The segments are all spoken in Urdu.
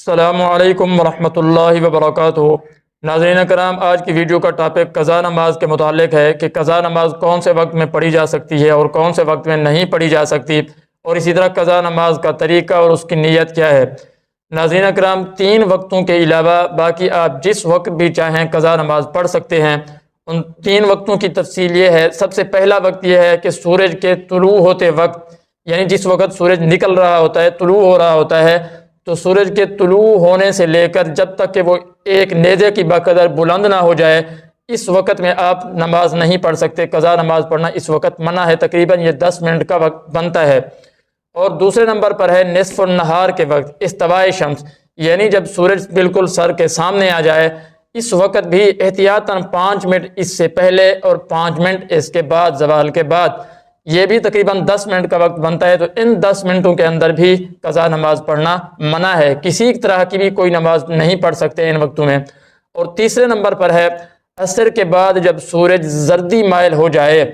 السلام علیکم ورحمۃ اللہ وبرکاتہ۔ ناظرین کرام، آج کی ویڈیو کا ٹاپک قضا نماز کے متعلق ہے کہ قضا نماز کون سے وقت میں پڑھی جا سکتی ہے اور کون سے وقت میں نہیں پڑھی جا سکتی، اور اسی طرح قضا نماز کا طریقہ اور اس کی نیت کیا ہے۔ ناظرین کرام، 3 وقتوں کے علاوہ باقی آپ جس وقت بھی چاہیں قضا نماز پڑھ سکتے ہیں۔ ان 3 وقتوں کی تفصیل یہ ہے، سب سے پہلا وقت یہ ہے کہ سورج کے طلوع ہوتے وقت، یعنی جس وقت سورج نکل رہا ہوتا ہے، طلوع ہو رہا ہوتا ہے، تو سورج کے طلوع ہونے سے لے کر جب تک کہ وہ ایک نیزے کی بقدر بلند نہ ہو جائے، اس وقت میں آپ نماز نہیں پڑھ سکتے۔ قضا نماز پڑھنا اس وقت منع ہے، تقریباً یہ 10 منٹ کا وقت بنتا ہے۔ اور دوسرے نمبر پر ہے نصف النہار کے وقت، استواء شمس، یعنی جب سورج بالکل سر کے سامنے آ جائے، اس وقت بھی احتیاطاً 5 منٹ اس سے پہلے اور 5 منٹ اس کے بعد، زوال کے بعد، یہ بھی تقریباً 10 منٹ کا وقت بنتا ہے۔ تو ان 10 منٹوں کے اندر بھی قضا نماز پڑھنا منع ہے، کسی طرح کی بھی کوئی نماز نہیں پڑھ سکتے ان وقتوں میں۔ اور تیسرے نمبر پر ہے عصر کے بعد، جب سورج زردی مائل ہو جائے،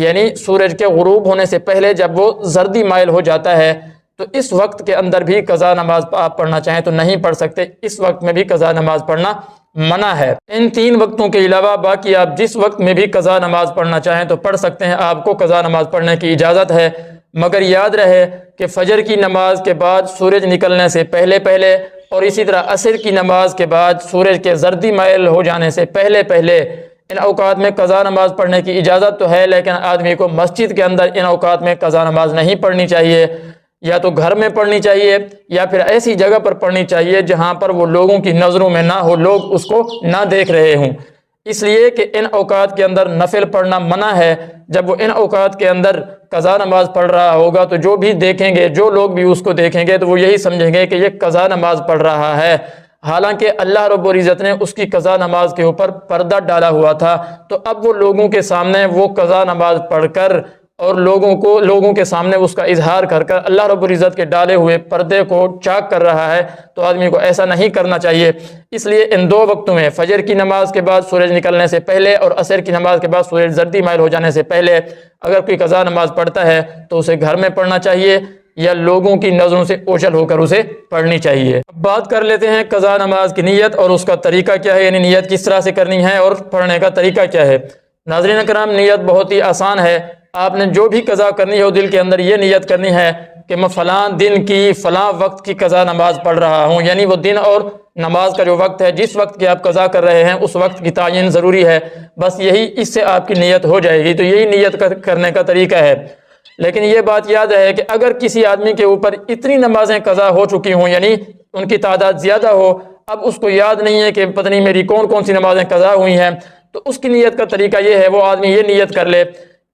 یعنی سورج کے غروب ہونے سے پہلے جب وہ زردی مائل ہو جاتا ہے، تو اس وقت کے اندر بھی قضا نماز آپ پڑھنا چاہیں تو نہیں پڑھ سکتے، اس وقت میں بھی قضا نماز پڑھنا منع ہے۔ ان 3 وقتوں کے علاوہ باقی آپ جس وقت میں بھی قضا نماز پڑھنا چاہیں تو پڑھ سکتے ہیں، آپ کو قضا نماز پڑھنے کی اجازت ہے، مگر یاد رہے کہ فجر کی نماز کے بعد سورج نکلنے سے پہلے پہلے، اور اسی طرح عصر کی نماز کے بعد سورج کے زردی مائل ہو جانے سے پہلے پہلے ان اوقات میں قضا نماز پڑھنے کی اجازت تو ہے، لیکن آدمی کو مسجد کے اندر ان اوقات میں قضا نماز نہیں پڑھنی چاہیے، یا تو گھر میں پڑھنی چاہیے یا پھر ایسی جگہ پر پڑھنی چاہیے جہاں پر وہ لوگوں کی نظروں میں نہ ہو، لوگ اس کو نہ دیکھ رہے ہوں، اس لیے کہ ان اوقات کے اندر نفل پڑھنا منع ہے۔ جب وہ ان اوقات کے اندر قضا نماز پڑھ رہا ہوگا تو جو بھی دیکھیں گے، جو لوگ بھی اس کو دیکھیں گے، تو وہ یہی سمجھیں گے کہ یہ قضا نماز پڑھ رہا ہے، حالانکہ اللہ رب العزت نے اس کی قضا نماز کے اوپر پردہ ڈالا ہوا تھا۔ تو اب وہ لوگوں کے سامنے وہ قضا نماز پڑھ کر اور لوگوں کے سامنے اس کا اظہار کر کر اللہ رب العزت کے ڈالے ہوئے پردے کو چاک کر رہا ہے، تو آدمی کو ایسا نہیں کرنا چاہیے۔ اس لیے ان 2 وقتوں میں، فجر کی نماز کے بعد سورج نکلنے سے پہلے اور عصر کی نماز کے بعد سورج زردی مائل ہو جانے سے پہلے، اگر کوئی قضا نماز پڑھتا ہے تو اسے گھر میں پڑھنا چاہیے یا لوگوں کی نظروں سے اوجھل ہو کر اسے پڑھنی چاہیے۔ اب بات کر لیتے ہیں قضا نماز کی نیت اور اس کا طریقہ کیا ہے، یعنی نیت کس طرح سے کرنی ہے اور پڑھنے کا طریقہ کیا ہے۔ ناظرین کرام، نیت بہت ہی آسان ہے۔ آپ نے جو بھی قضا کرنی ہو، دل کے اندر یہ نیت کرنی ہے کہ میں فلاں دن کی فلاں وقت کی قضا نماز پڑھ رہا ہوں، یعنی وہ دن اور نماز کا جو وقت ہے، جس وقت کی آپ قضا کر رہے ہیں اس وقت کی تعین ضروری ہے، بس یہی، اس سے آپ کی نیت ہو جائے گی۔ تو یہی نیت کرنے کا طریقہ ہے۔ لیکن یہ بات یاد رہے کہ اگر کسی آدمی کے اوپر اتنی نمازیں قضا ہو چکی ہوں، یعنی ان کی تعداد زیادہ ہو، اب اس کو یاد نہیں ہے کہ پتہ نہیں میری کون کون سی نمازیں قضا ہوئی ہیں، تو اس کی نیت کا طریقہ یہ ہے، وہ آدمی یہ نیت کر لے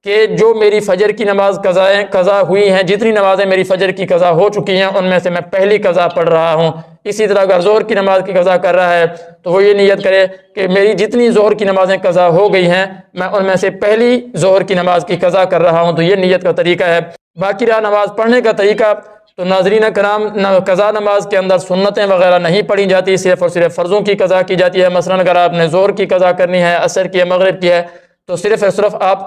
کہ جو میری فجر کی نماز قضا ہوئی ہیں، جتنی نمازیں میری فجر کی قضا ہو چکی ہیں ان میں سے میں پہلی قضا پڑھ رہا ہوں۔ اسی طرح اگر ظہر کی نماز کی قضا کر رہا ہے تو وہ یہ نیت کرے کہ میری جتنی ظہر کی نمازیں قضا ہو گئی ہیں، میں ان میں سے پہلی ظہر کی نماز کی قضا کر رہا ہوں۔ تو یہ نیت کا طریقہ ہے۔ باقی رہا نماز پڑھنے کا طریقہ، تو ناظرین کرام، قضا نماز کے اندر سنتیں وغیرہ نہیں پڑھی جاتی، صرف اور صرف فرضوں کی قضا کی جاتی ہے۔ مثلا اگر آپ نے ظہر کی قضا کرنی ہے، عصر کی ہے، مغرب کی ہے، تو صرف اور صرف آپ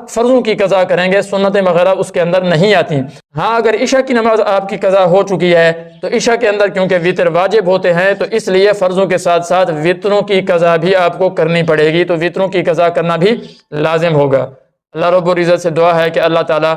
فرضوں کی قضا کریں گے، سنتیں وغیرہ اس کے اندر نہیں آتی۔ ہاں، اگر عشاء کی نماز آپ کی قضا ہو چکی ہے تو عشاء کے اندر کیونکہ وتر واجب ہوتے ہیں، تو اس لیے فرضوں کے ساتھ ساتھ وتروں کی قضا بھی آپ کو کرنی پڑے گی، تو وتروں کی قضا کرنا بھی لازم ہوگا۔ اللہ رب العزت سے دعا ہے کہ اللہ تعالیٰ